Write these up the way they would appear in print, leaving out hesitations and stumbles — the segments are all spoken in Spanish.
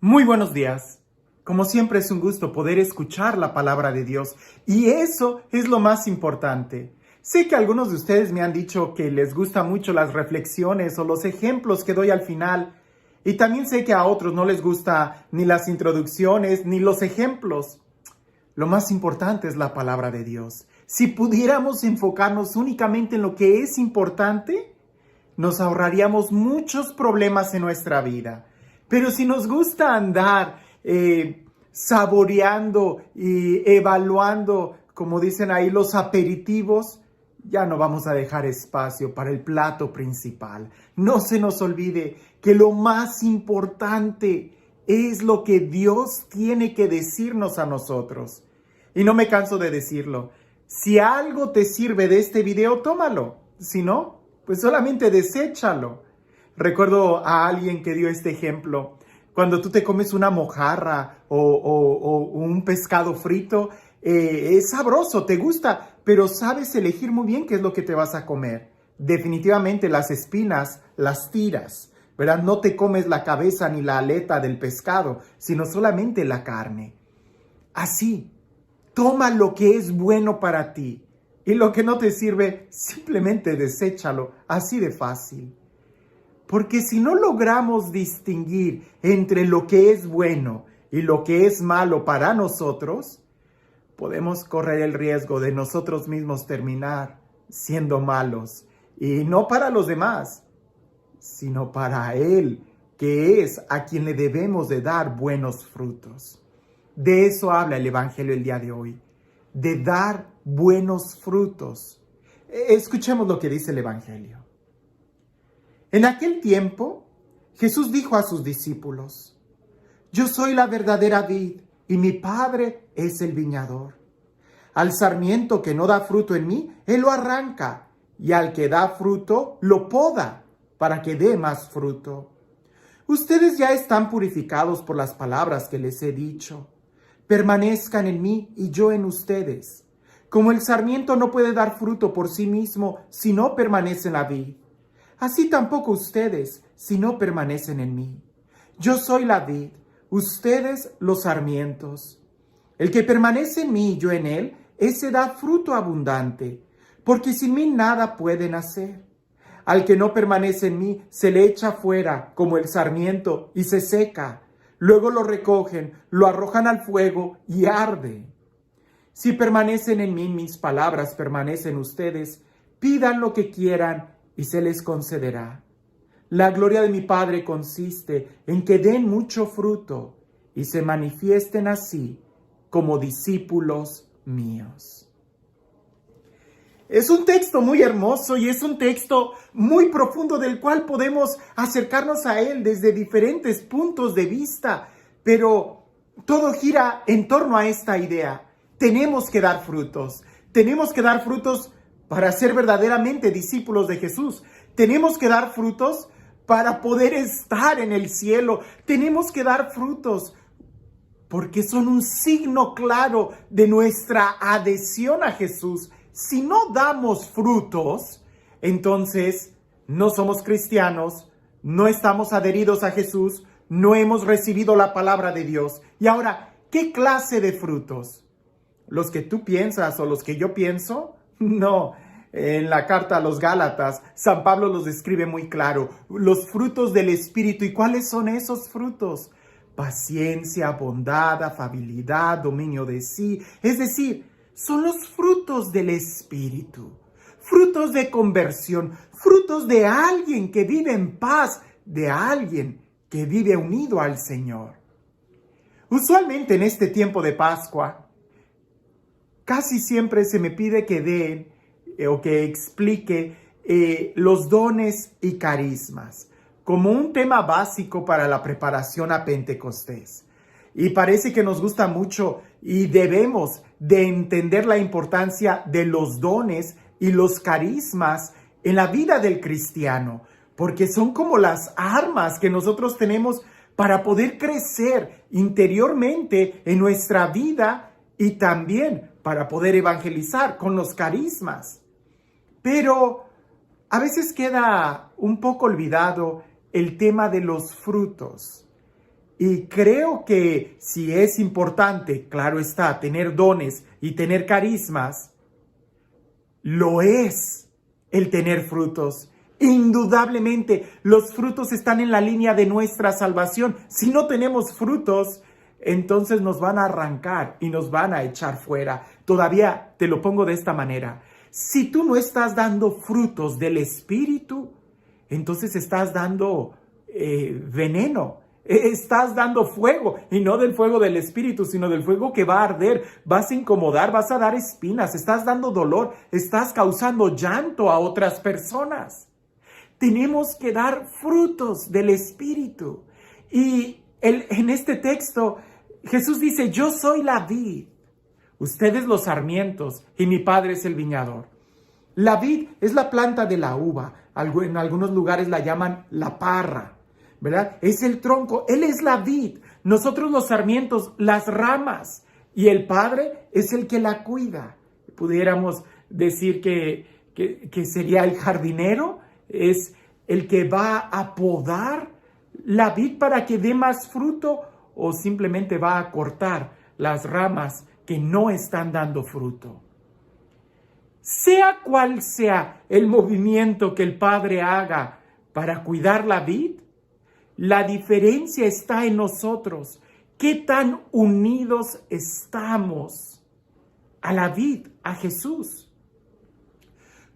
Muy buenos días. Como siempre es un gusto poder escuchar la palabra de Dios y eso es lo más importante. Sé que algunos de ustedes me han dicho que les gustan mucho las reflexiones o los ejemplos que doy al final y también sé que a otros no les gusta ni las introducciones ni los ejemplos. Lo más importante es la palabra de Dios. Si pudiéramos enfocarnos únicamente en lo que es importante, nos ahorraríamos muchos problemas en nuestra vida. Pero si nos gusta andar saboreando y evaluando, como dicen ahí, los aperitivos, ya no vamos a dejar espacio para el plato principal. No se nos olvide que lo más importante es lo que Dios tiene que decirnos a nosotros. Y no me canso de decirlo. Si algo te sirve de este video, tómalo. Si no, pues solamente deséchalo. Recuerdo a alguien que dio este ejemplo. Cuando tú te comes una mojarra o un pescado frito, es sabroso, te gusta, pero sabes elegir muy bien qué es lo que te vas a comer. Definitivamente las espinas las tiras, ¿verdad? No te comes la cabeza ni la aleta del pescado, sino solamente la carne. Así, toma lo que es bueno para ti y lo que no te sirve, simplemente deséchalo, así de fácil. Porque si no logramos distinguir entre lo que es bueno y lo que es malo para nosotros, podemos correr el riesgo de nosotros mismos terminar siendo malos. Y no para los demás, sino para Él, que es a quien le debemos de dar buenos frutos. De eso habla el Evangelio el día de hoy, de dar buenos frutos. Escuchemos lo que dice el Evangelio. En aquel tiempo, Jesús dijo a sus discípulos: Yo soy la verdadera vid y mi Padre es el viñador. Al sarmiento que no da fruto en mí, Él lo arranca, y al que da fruto, lo poda, para que dé más fruto. Ustedes ya están purificados por las palabras que les he dicho. Permanezcan en mí y yo en ustedes. Como el sarmiento no puede dar fruto por sí mismo si no permanece en la vid, así tampoco ustedes, si no permanecen en mí. Yo soy la vid, ustedes los sarmientos. El que permanece en mí y yo en él, ese da fruto abundante, porque sin mí nada pueden hacer. Al que no permanece en mí, se le echa fuera como el sarmiento y se seca. Luego lo recogen, lo arrojan al fuego y arde. Si permanecen en mí, mis palabras permanecen ustedes, pidan lo que quieran y se les concederá. La gloria de mi Padre consiste en que den mucho fruto y se manifiesten así como discípulos míos. Es un texto muy hermoso y es un texto muy profundo del cual podemos acercarnos a él desde diferentes puntos de vista, pero todo gira en torno a esta idea. Tenemos que dar frutos para ser verdaderamente discípulos de Jesús. Tenemos que dar frutos para poder estar en el cielo. Tenemos que dar frutos porque son un signo claro de nuestra adhesión a Jesús. Si no damos frutos, entonces no somos cristianos, no estamos adheridos a Jesús, no hemos recibido la palabra de Dios. Y ahora, ¿qué clase de frutos? ¿Los que tú piensas o los que yo pienso? No. En la carta a los Gálatas, San Pablo los describe muy claro. Los frutos del Espíritu. ¿Y cuáles son esos frutos? Paciencia, bondad, afabilidad, dominio de sí. Es decir, son los frutos del Espíritu. Frutos de conversión. Frutos de alguien que vive en paz. De alguien que vive unido al Señor. Usualmente en este tiempo de Pascua, casi siempre se me pide que dé o que explique los dones y carismas como un tema básico para la preparación a Pentecostés. Y parece que nos gusta mucho y debemos de entender la importancia de los dones y los carismas en la vida del cristiano, porque son como las armas que nosotros tenemos para poder crecer interiormente en nuestra vida y también para poder evangelizar con los carismas. Pero a veces queda un poco olvidado el tema de los frutos. Y creo que si es importante, claro está, tener dones y tener carismas, lo es el tener frutos. Indudablemente, los frutos están en la línea de nuestra salvación. Si no tenemos frutos, entonces nos van a arrancar y nos van a echar fuera. Todavía te lo pongo de esta manera. Si tú no estás dando frutos del Espíritu, entonces estás dando veneno. Estás dando fuego, y no del fuego del Espíritu, sino del fuego que va a arder. Vas a incomodar, vas a dar espinas, estás dando dolor, estás causando llanto a otras personas. Tenemos que dar frutos del Espíritu. Y en este texto, Jesús dice, yo soy la vid, ustedes los sarmientos, y mi Padre es el viñador. La vid es la planta de la uva, en algunos lugares la llaman la parra, ¿verdad? Es el tronco, Él es la vid, nosotros los sarmientos, las ramas, y el Padre es el que la cuida. Pudiéramos decir que sería el jardinero, es el que va a podar la vid para que dé más fruto, o simplemente va a cortar las ramas que no están dando fruto. Sea cual sea el movimiento que el Padre haga para cuidar la vid, la diferencia está en nosotros. ¿Qué tan unidos estamos a la vid, a Jesús?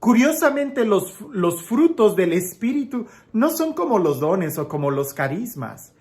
Curiosamente, los frutos del Espíritu no son como los dones o como los carismas.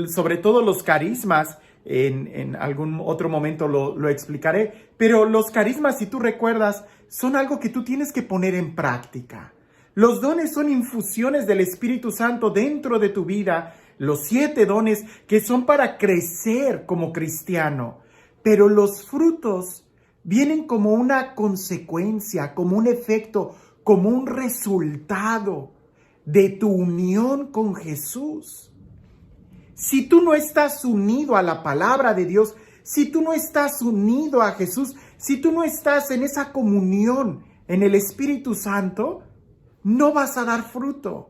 Sobre todo los carismas, en algún otro momento lo explicaré, pero los carismas, si tú recuerdas, son algo que tú tienes que poner en práctica. Los dones son infusiones del Espíritu Santo dentro de tu vida, los 7 dones que son para crecer como cristiano, pero los frutos vienen como una consecuencia, como un efecto, como un resultado de tu unión con Jesús. Si tú no estás unido a la palabra de Dios, si tú no estás unido a Jesús, si tú no estás en esa comunión en el Espíritu Santo, no vas a dar fruto.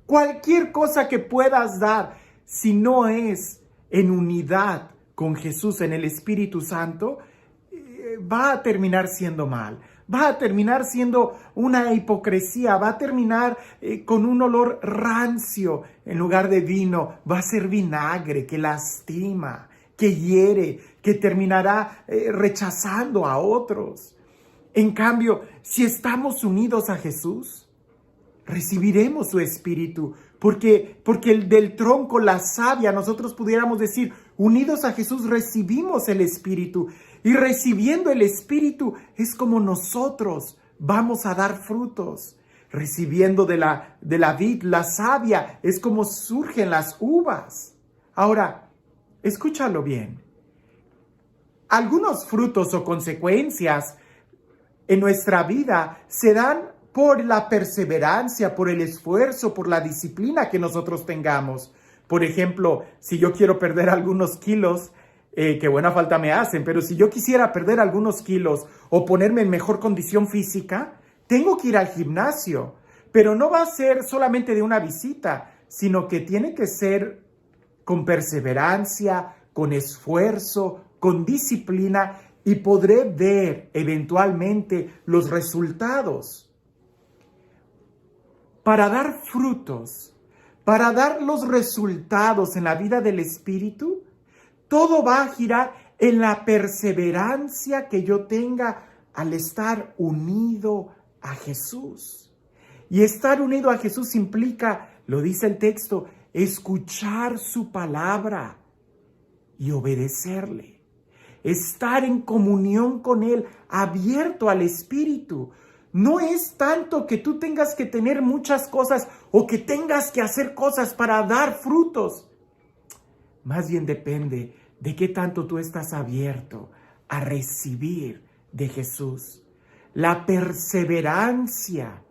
Cualquier cosa que puedas dar, si no es en unidad con Jesús, en el Espíritu Santo, va a terminar siendo mal. Va a terminar siendo una hipocresía, va a terminar con un olor rancio en lugar de vino. Va a ser vinagre que lastima, que hiere, que terminará rechazando a otros. En cambio, si estamos unidos a Jesús, recibiremos su Espíritu, porque el del tronco, la savia, nosotros pudiéramos decir, unidos a Jesús recibimos el Espíritu, y recibiendo el Espíritu es como nosotros vamos a dar frutos. Recibiendo de la vid, la savia, es como surgen las uvas. Ahora, escúchalo bien. Algunos frutos o consecuencias en nuestra vida se dan por la perseverancia, por el esfuerzo, por la disciplina que nosotros tengamos. Por ejemplo, si yo quiero perder algunos kilos, que buena falta me hacen, pero si yo quisiera perder algunos kilos o ponerme en mejor condición física, tengo que ir al gimnasio. Pero no va a ser solamente de una visita, sino que tiene que ser con perseverancia, con esfuerzo, con disciplina, y podré ver eventualmente los resultados. Para dar frutos, para dar los resultados en la vida del Espíritu, todo va a girar en la perseverancia que yo tenga al estar unido a Jesús. Y estar unido a Jesús implica, lo dice el texto, escuchar su palabra y obedecerle. Estar en comunión con Él, abierto al Espíritu. No es tanto que tú tengas que tener muchas cosas o que tengas que hacer cosas para dar frutos. Más bien depende de qué tanto tú estás abierto a recibir de Jesús. La perseverancia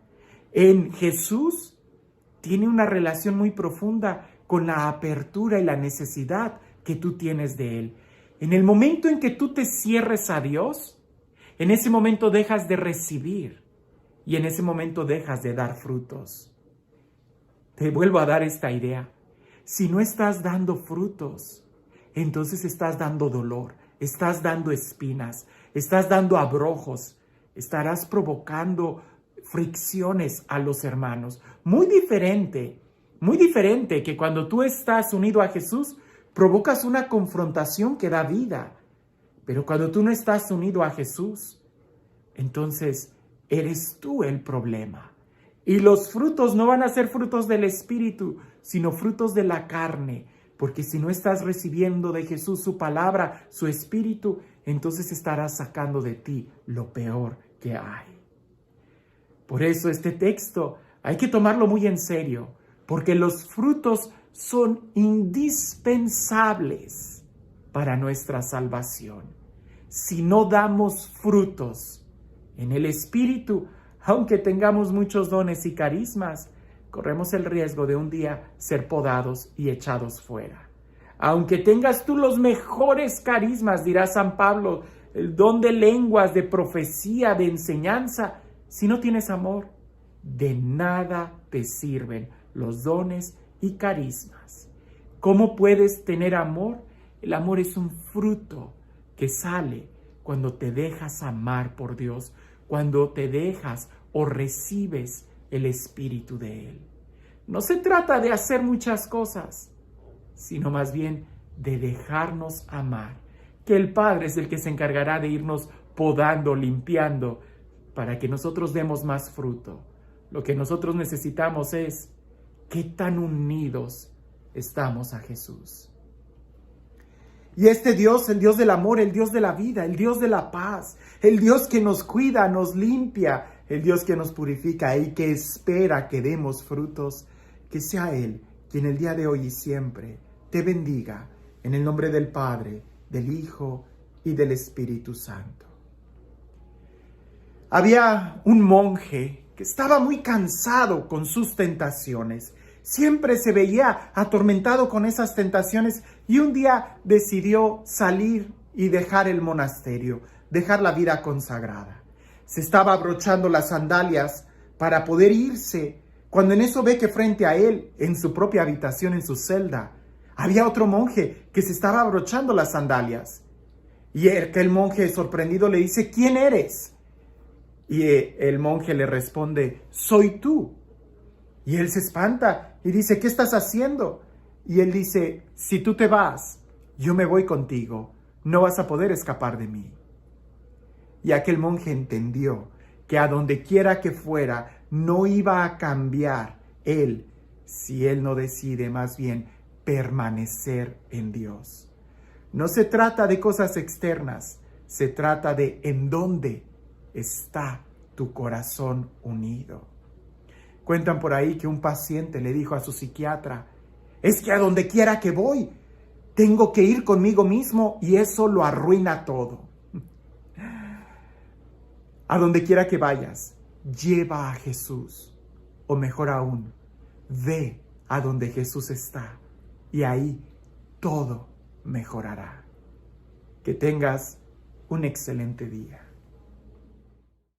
en Jesús tiene una relación muy profunda con la apertura y la necesidad que tú tienes de Él. En el momento en que tú te cierres a Dios, en ese momento dejas de recibir y en ese momento dejas de dar frutos. Te vuelvo a dar esta idea. Si no estás dando frutos, entonces estás dando dolor, estás dando espinas, estás dando abrojos, estarás provocando fricciones a los hermanos. Muy diferente que cuando tú estás unido a Jesús, provocas una confrontación que da vida. Pero cuando tú no estás unido a Jesús, entonces eres tú el problema. Y los frutos no van a ser frutos del Espíritu, sino frutos de la carne. Porque si no estás recibiendo de Jesús su palabra, su Espíritu, entonces estarás sacando de ti lo peor que hay. Por eso este texto hay que tomarlo muy en serio, porque los frutos son indispensables para nuestra salvación. Si no damos frutos en el Espíritu, aunque tengamos muchos dones y carismas, corremos el riesgo de un día ser podados y echados fuera. Aunque tengas tú los mejores carismas, dirá San Pablo, el don de lenguas, de profecía, de enseñanza, si no tienes amor, de nada te sirven los dones y carismas. ¿Cómo puedes tener amor? El amor es un fruto que sale cuando te dejas amar por Dios, cuando te dejas o recibes el Espíritu de Él. No se trata de hacer muchas cosas, sino más bien de dejarnos amar, que el Padre es el que se encargará de irnos podando, limpiando, para que nosotros demos más fruto. Lo que nosotros necesitamos es qué tan unidos estamos a Jesús. Y este Dios, el Dios del amor, el Dios de la vida, el Dios de la paz, el Dios que nos cuida, nos limpia, el Dios que nos purifica y que espera que demos frutos, que sea Él quien el día de hoy y siempre te bendiga en el nombre del Padre, del Hijo y del Espíritu Santo. Había un monje que estaba muy cansado con sus tentaciones. Siempre se veía atormentado con esas tentaciones y un día decidió salir y dejar el monasterio, dejar la vida consagrada. Se estaba abrochando las sandalias para poder irse, cuando en eso ve que frente a él, en su propia habitación, en su celda, había otro monje que se estaba abrochando las sandalias. Y aquel monje sorprendido le dice, ¿quién eres? Y el monje le responde, soy tú. Y él se espanta y dice, ¿qué estás haciendo? Y él dice, si tú te vas, yo me voy contigo, no vas a poder escapar de mí. Y aquel monje entendió que a donde quiera que fuera, no iba a cambiar él, si él no decide más bien permanecer en Dios. No se trata de cosas externas, se trata de en dónde está tu corazón unido. Cuentan por ahí que un paciente le dijo a su psiquiatra, es que a donde quiera que voy, tengo que ir conmigo mismo y eso lo arruina todo. A donde quiera que vayas, lleva a Jesús, o mejor aún, ve a donde Jesús está y ahí todo mejorará. Que tengas un excelente día.